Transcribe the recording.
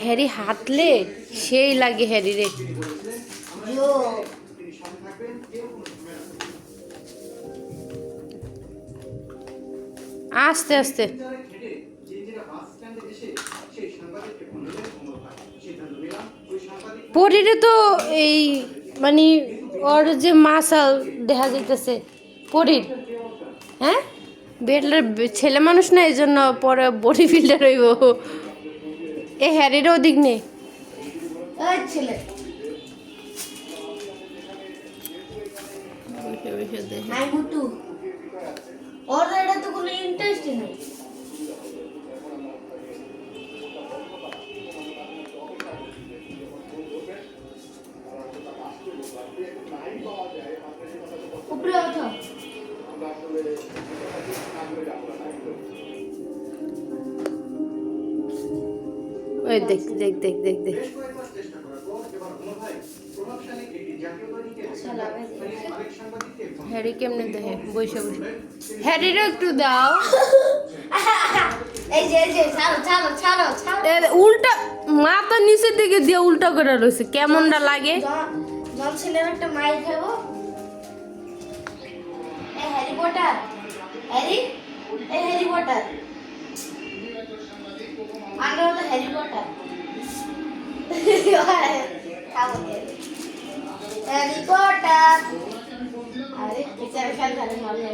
Harry হাঁটলে সেই লাগে হ্যারি রে। আস্তে আস্তে। পরিরে তো এই মানে ওর যে মাসাল দেখা যাইতেছে পরির, হ্যাঁ বেটলার ছেলে মানুষ না, এই জন্য পরে বডি বিল্ডার হইব। এ হ্যারিরও দিক নেই ছেলে। ওর এটা তো কোনো ইন্টারেস্ট নেই। উপরে ওঠো। ওই দেখ দেখ দেখ দেখ দেখ হ্যারি কেমনে দেখে বসে বসে। হ্যারিরও একটু দাও। এই যে ছাড়ো ছাড়ো ছাড়ো ছাড়ো। উল্টা মাথা নিচের দিকে দিয়ে উল্টা করে রয়েছে, কেমনটা লাগে। জল ছেলের একটা মাইর খাবো। এই হ্যারি পটার, হ্যারি, এই হ্যারি পটার আগে হলো হ্যারি পটার। Harry Potter. আরে বিচার খেল খেলে মারলে